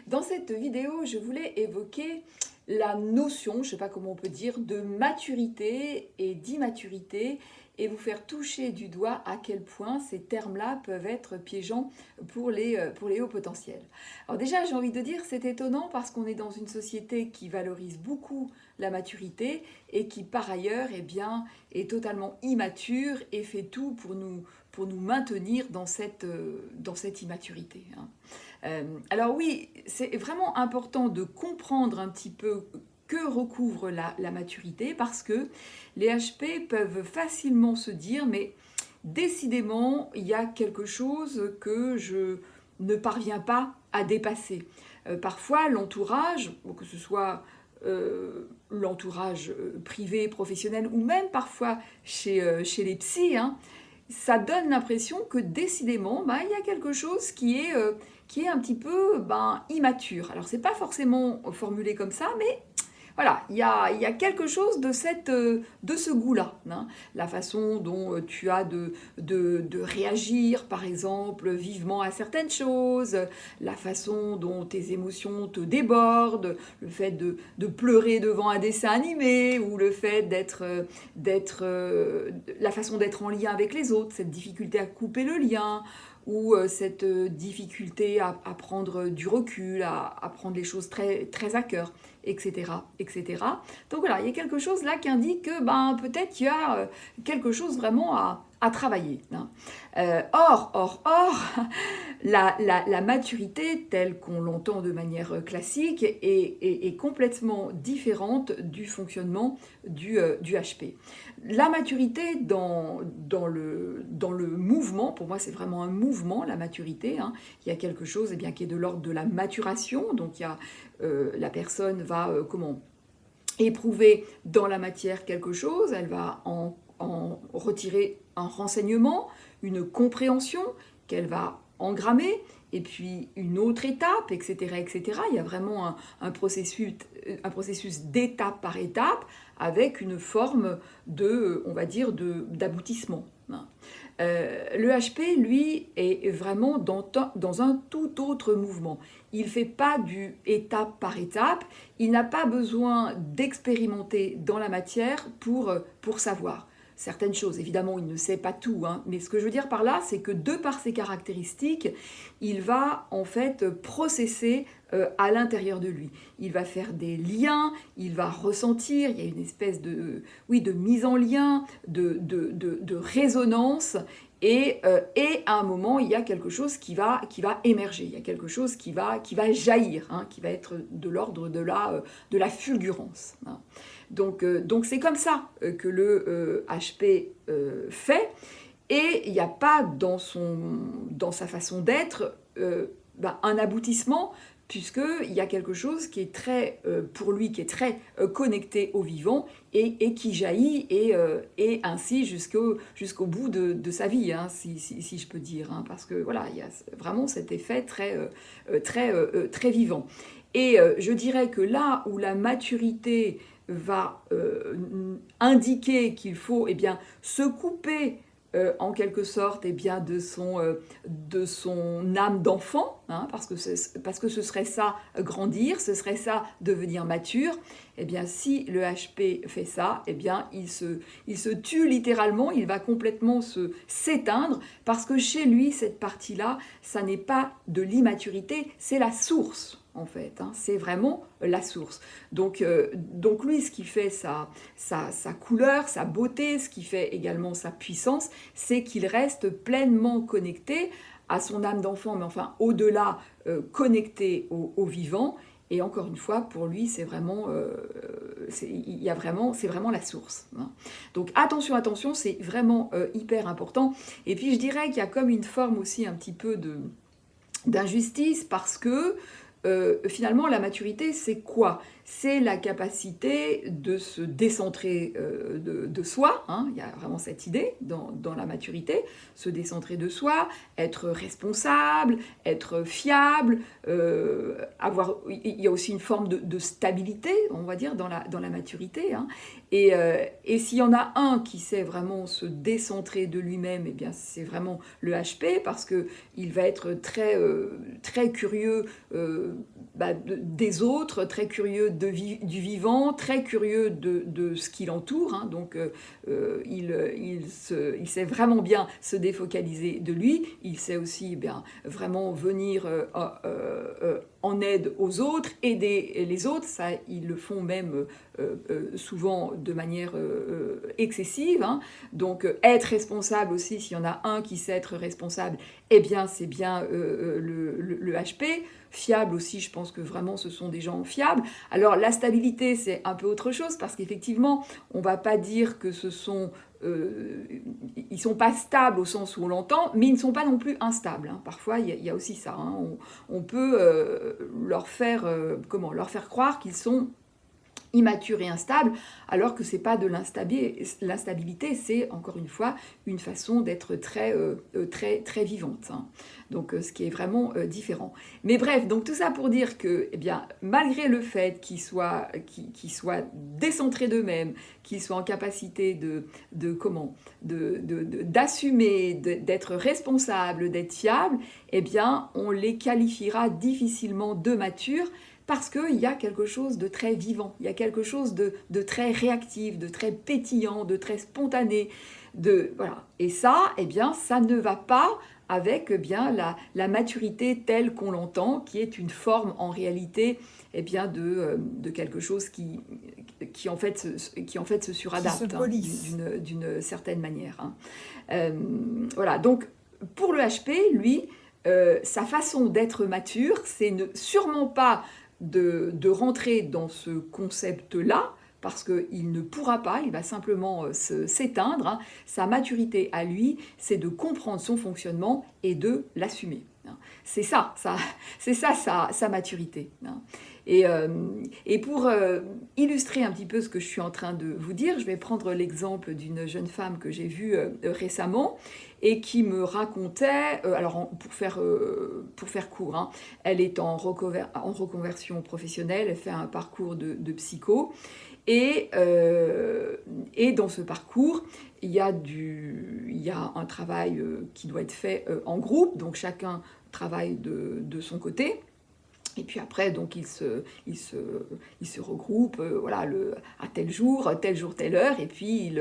Dans cette vidéo, je voulais évoquer la notion, je ne sais pas comment on peut dire, de maturité et d'immaturité et vous faire toucher du doigt à quel point ces termes-là peuvent être piégeants pour les hauts potentiels. Alors déjà, j'ai envie de dire, c'est étonnant parce qu'on est dans une société qui valorise beaucoup la maturité et qui par ailleurs est totalement immature et fait tout pour nous maintenir dans cette immaturité. Alors oui, c'est vraiment important de comprendre un petit peu que recouvre la maturité parce que les HP peuvent facilement se dire mais décidément il y a quelque chose que je ne parviens pas à dépasser. Parfois l'entourage, que ce soit l'entourage privé, professionnel ou même parfois chez les psys, hein, ça donne l'impression que décidément, il y a quelque chose qui est un petit peu immature. Alors, c'est pas forcément formulé comme ça, mais voilà, il y a quelque chose de ce goût-là. Hein. La façon dont tu as de réagir, par exemple, vivement à certaines choses, la façon dont tes émotions te débordent, le fait de pleurer devant un dessin animé, ou le fait la façon d'être en lien avec les autres, cette difficulté à couper le lien, ou cette difficulté à prendre du recul, à prendre les choses très, très à cœur, etc., etc. Donc voilà, il y a quelque chose là qui indique que peut-être il y a quelque chose vraiment à travailler. Hein. Or, la maturité telle qu'on l'entend de manière classique est complètement différente du fonctionnement du HP. La maturité dans le mouvement, pour moi c'est vraiment un mouvement, la maturité, hein. Il y a quelque chose qui est de l'ordre de la maturation, donc la personne va éprouver dans la matière quelque chose, elle va en retirer un renseignement, une compréhension qu'elle va engrammer, et puis une autre étape, etc. etc. Il y a vraiment un processus d'étape par étape avec une forme on va dire, d'aboutissement. Le HP, lui, est vraiment dans un tout autre mouvement. Il ne fait pas du étape par étape, il n'a pas besoin d'expérimenter dans la matière pour savoir certaines choses. Évidemment, il ne sait pas tout, hein, mais ce que je veux dire par là, c'est que de par ses caractéristiques, il va en fait processer à l'intérieur de lui. Il va faire des liens, il va ressentir, il y a une espèce de mise en lien, de résonance, et à un moment, il y a quelque chose qui va émerger, il y a quelque chose qui va jaillir, hein, qui va être de l'ordre de la fulgurance. Hein. Donc c'est comme ça que le HP fait, et il n'y a pas dans sa façon d'être un aboutissement, puisqu'il y a quelque chose qui est très, pour lui, qui est très connecté au vivant et qui jaillit et ainsi jusqu'au bout de sa vie, hein, si je peux dire, hein, parce que voilà, il y a vraiment cet effet très vivant. Et je dirais que là où la maturité va indiquer qu'il faut se couper en quelque sorte de son âme d'enfant, hein, parce que ce serait ça grandir, ce serait ça devenir mature. Si le HP fait ça, il se tue littéralement, il va complètement s'éteindre, parce que chez lui, cette partie-là, ça n'est pas de l'immaturité, c'est la source. En fait, hein, c'est vraiment la source. Donc lui, ce qui fait sa couleur, sa beauté, ce qui fait également sa puissance, c'est qu'il reste pleinement connecté à son âme d'enfant, mais enfin au-delà, connecté au vivant. Et encore une fois, pour lui, c'est vraiment la source. Hein. Donc attention, c'est vraiment hyper important. Et puis je dirais qu'il y a comme une forme aussi un petit peu d'injustice, parce que finalement, la maturité, c'est quoi? C'est la capacité de se décentrer de soi, hein. Il y a vraiment cette idée dans la maturité, se décentrer de soi, être responsable, être fiable, il y a aussi une forme de stabilité, on va dire, dans la maturité, hein. Et s'il y en a un qui sait vraiment se décentrer de lui-même, c'est vraiment le HP, parce qu'il va être très curieux des autres, très curieux du vivant, très curieux de ce qui l'entoure, hein. Donc il sait vraiment bien se défocaliser de lui, il sait aussi bien vraiment venir en aide aux autres, aider les autres, ça ils le font même souvent de manière excessive, hein. Donc être responsable aussi, s'il y en a un qui sait être responsable, eh bien c'est bien le HP. Fiable aussi, je pense que vraiment ce sont des gens fiables. Alors la stabilité, c'est un peu autre chose, parce qu'effectivement, on ne va pas dire que ce sont... ils ne sont pas stables au sens où on l'entend, mais ils ne sont pas non plus instables, hein. Parfois, il y a aussi ça, hein. On peut leur faire croire qu'ils sont immature et instable, alors que c'est pas de l'instabilité, c'est encore une fois une façon d'être très vivante, hein. Donc ce qui est vraiment différent. Mais bref, donc tout ça pour dire que, eh bien, malgré le fait qu'ils soient décentrés d'eux-mêmes, qu'ils soient en capacité d'assumer, d'être responsables, d'être fiables, eh bien, on les qualifiera difficilement de matures, parce qu'il y a quelque chose de très vivant, il y a quelque chose de très réactif, de très pétillant, de très spontané. Voilà. Et ça, eh bien, ça ne va pas avec eh bien, la maturité telle qu'on l'entend, qui est une forme en réalité eh bien, de quelque chose qui en fait se suradapte, hein, d'une certaine manière, hein. Voilà, donc pour le HP, lui, sa façon d'être mature, c'est sûrement pas de rentrer dans ce concept-là, parce qu'il ne pourra pas, il va simplement s'éteindre, hein. Sa maturité à lui, c'est de comprendre son fonctionnement et de l'assumer, hein. C'est ça sa maturité, hein. Et pour illustrer un petit peu ce que je suis en train de vous dire, je vais prendre l'exemple d'une jeune femme que j'ai vue récemment et qui me racontait, alors pour faire court, hein, elle est en reconversion professionnelle, elle fait un parcours de psycho, et dans ce parcours, il y a un travail qui doit être fait en groupe, donc chacun travaille de son côté. Et puis après, donc ils se regroupent, voilà, à tel jour, telle heure, et puis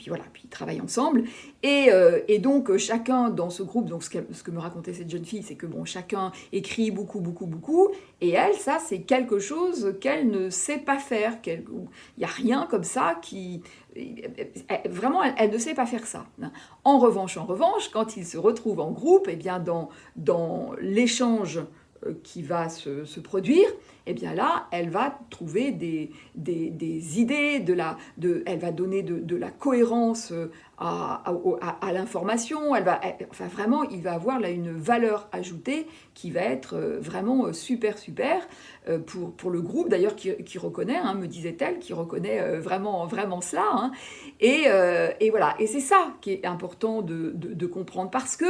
voilà, puis ils travaillent ensemble. Et donc chacun dans ce groupe, donc ce que me racontait cette jeune fille, c'est que bon, chacun écrit beaucoup, et elle, ça, c'est quelque chose qu'elle ne sait pas faire. Il n'y a rien comme ça qui... Vraiment, elle ne sait pas faire ça. En revanche, quand ils se retrouvent en groupe, et bien dans l'échange qui va se produire, et bien là, elle va trouver des idées, elle va donner de la cohérence à l'information, enfin vraiment, il va avoir là une valeur ajoutée qui va être vraiment super pour le groupe, d'ailleurs qui reconnaît, hein, me disait-elle, qui reconnaît vraiment cela, hein. Et voilà, et c'est ça qui est important de comprendre, parce que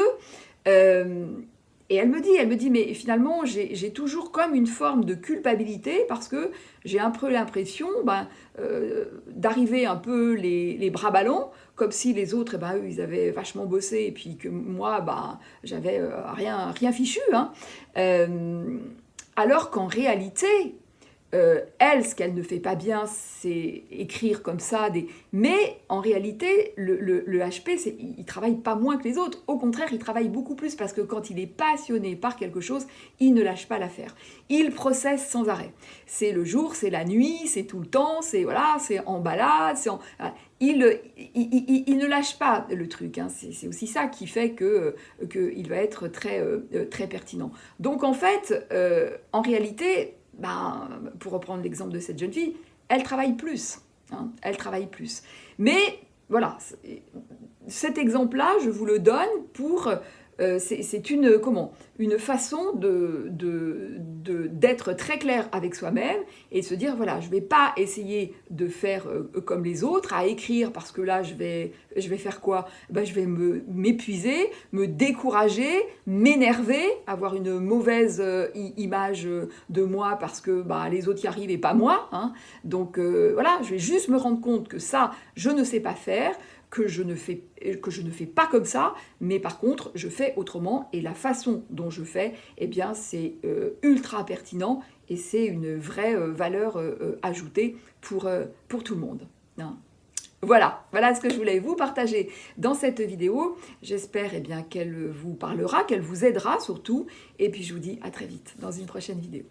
et elle me dit, mais finalement, j'ai toujours comme une forme de culpabilité, parce que j'ai un peu l'impression d'arriver un peu les bras ballants, comme si les autres, eux, ils avaient vachement bossé, et puis que moi, j'avais rien fichu, hein. Alors qu'en réalité, elle, ce qu'elle ne fait pas bien, c'est écrire comme ça. Mais en réalité, le HP, il travaille pas moins que les autres. Au contraire, il travaille beaucoup plus, parce que quand il est passionné par quelque chose, il ne lâche pas l'affaire. Il processe sans arrêt. C'est le jour, c'est la nuit, c'est tout le temps, c'est en balade, il ne lâche pas le truc, hein. C'est aussi ça qui fait qu'il va être très pertinent. Donc en fait, en réalité, pour reprendre l'exemple de cette jeune fille, elle travaille plus, hein, elle travaille plus. Mais voilà, cet exemple-là, je vous le donne pour... c'est une façon d'être très clair avec soi-même et se dire, voilà, je ne vais pas essayer de faire comme les autres, à écrire, parce que là, je vais faire quoi ? Je vais m'épuiser, me décourager, m'énerver, avoir une mauvaise image de moi, parce que les autres y arrivent et pas moi, hein. Donc voilà, je vais juste me rendre compte que ça, je ne sais pas faire, que je ne fais pas comme ça, mais par contre, je fais autrement, et la façon dont je fais, eh bien, c'est ultra pertinent, et c'est une vraie valeur ajoutée pour tout le monde. Hein. Voilà ce que je voulais vous partager dans cette vidéo. J'espère qu'elle vous parlera, qu'elle vous aidera surtout, et puis je vous dis à très vite dans une prochaine vidéo.